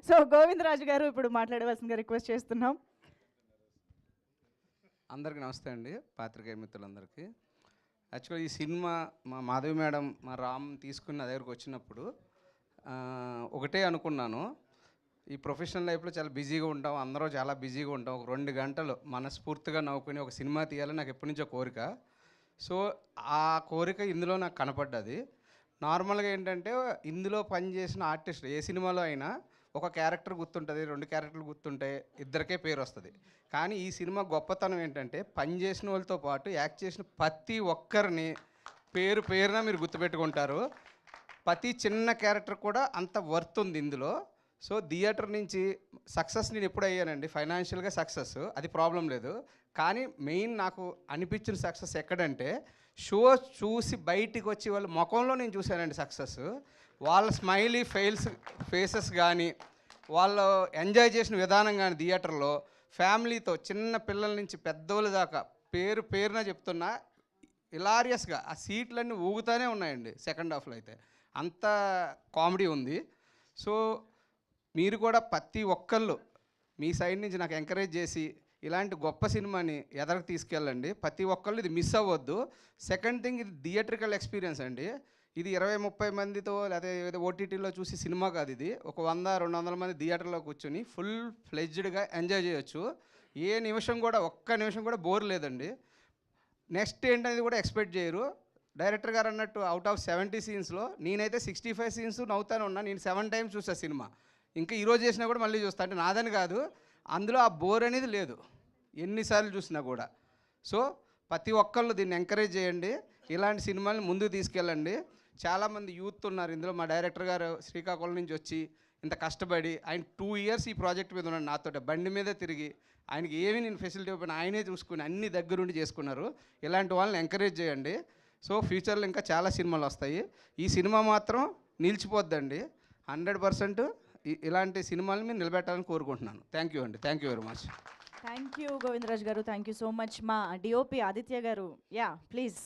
So Govindaraju గారు ఇప్పుడు మాట్లాడవలసిందిగా రిక్వెస్ట్ చేస్తున్నాం. అందరికీ నమస్తే అండి, పాత్రికేయ మిత్రులందరికీ. యాక్చువల్గా ఈ సినిమా మా మాధవి మేడం, మా రామ్ తీసుకుని నా దగ్గరకు వచ్చినప్పుడు ఒకటే అనుకున్నాను, ఈ ప్రొఫెషనల్ లైఫ్లో చాలా బిజీగా ఉంటాం, అందరూ చాలా బిజీగా ఉంటాం. ఒక 2 గంటలు మనస్ఫూర్తిగా నవ్వుకుని ఒక సినిమా తీయాలని నాకు ఎప్పటి నుంచో కోరిక. సో ఆ కోరిక ఇందులో నాకు కనపడ్డది. నార్మల్గా ఏంటంటే ఇందులో పనిచేసిన ఆర్టిస్ట్ ఏ సినిమాలో అయినా ఒక క్యారెక్టర్ గుర్తుంటుంది, 2 క్యారెక్టర్లు గుర్తుంటాయి, ఇద్దరికే పేరు వస్తుంది. కానీ ఈ సినిమా గొప్పతనం ఏంటంటే పనిచేసిన వాళ్ళతో పాటు యాక్ట్ చేసిన ప్రతి ఒక్కరిని పేరున మీరు గుర్తుపెట్టుకుంటారు. ప్రతి చిన్న క్యారెక్టర్ కూడా అంత వర్త్ ఉంది ఇందులో. సో థియేటర్ నుంచి సక్సెస్ నేను ఎప్పుడు అయ్యానండి, ఫైనాన్షియల్గా సక్సెస్, అది ప్రాబ్లం లేదు. కానీ మెయిన్ నాకు అనిపించిన సక్సెస్ ఎక్కడంటే షో చూసి బయటికి వచ్చి వాళ్ళ ముఖంలో నేను చూశానండి సక్సెస్. వాళ్ళ స్మైలీ ఫేసెస్ కానీ, వాళ్ళు ఎంజాయ్ చేసిన విధానం కానీ థియేటర్లో ఫ్యామిలీతో చిన్న పిల్లల నుంచి పెద్దోళ్ళ దాకా పేరున చెప్తున్నా హిలారియస్గా ఆ సీట్లన్నీ ఊగుతూనే ఉన్నాయండి. సెకండ్ హాఫ్లో అయితే అంత కామెడీ ఉంది. సో మీరు కూడా ప్రతి ఒక్కళ్ళు మీ సైడ్ నుంచి నాకు ఎంకరేజ్ చేసి ఇలాంటి గొప్ప సినిమాని ఎదరకు తీసుకెళ్ళండి. ప్రతి ఒక్కళ్ళు ఇది మిస్ అవ్వద్దు. సెకండ్ థింగ్, ఇది థియేట్రికల్ ఎక్స్పీరియన్స్ అండి. ఇది 20-30 మందితో లేదా ఓటీటీలో చూసి సినిమా కాదు. ఇది ఒక 100-200 మంది థియేటర్లో కూర్చొని ఫుల్ ఫ్లెడ్జ్డ్గా ఎంజాయ్ చేయొచ్చు. ఏ నిమిషం కూడా, ఒక్క నిమిషం కూడా బోర్ లేదండి. నెక్స్ట్ ఏంటనేది కూడా ఎక్స్పెక్ట్ చేయరు. డైరెక్టర్ గారు అన్నట్టు అవుట్ ఆఫ్ 70 సీన్స్లో నేనైతే 65 సీన్స్ నవ్వుతానే ఉన్నా. నేను 7 టైమ్స్ చూసా సినిమా. ఇంకా ఈరోజు చేసినా కూడా మళ్ళీ చూస్తా. అంటే నాదని కాదు, అందులో ఆ బోర్ అనేది లేదు ఎన్నిసార్లు చూసినా కూడా. సో ప్రతి ఒక్కళ్ళు దీన్ని ఎంకరేజ్ చేయండి, ఇలాంటి సినిమాని ముందుకు తీసుకెళ్ళండి. చాలామంది యూత్ ఉన్నారు ఇందులో. మా డైరెక్టర్ గారు శ్రీకాకుళం నుంచి వచ్చి ఇంత కష్టపడి ఆయన 2 ఇయర్స్ ఈ ప్రాజెక్ట్ మీద ఉన్నాడు నాతో. బండి మీదే తిరిగి ఆయనకి ఏమీ నేను ఫెసిలిటీ ఇవ్వను, ఆయనే చూసుకుని అన్ని దగ్గరుండి చేసుకున్నారు. ఇలాంటి వాళ్ళని ఎంకరేజ్ చేయండి. సో ఫ్యూచర్లో ఇంకా చాలా సినిమాలు వస్తాయి. ఈ సినిమా మాత్రం నిలిచిపోద్దండి. 100% ఇలాంటి సినిమాలను మీరు నిలబెట్టాలని కోరుకుంటున్నాను. థ్యాంక్ యూ అండి, thank you very much. Thank you Govindaraju గారు, థ్యాంక్ యూ సో మచ్. మా డిఓపి ఆదిత్య గారు, యా ప్లీజ్.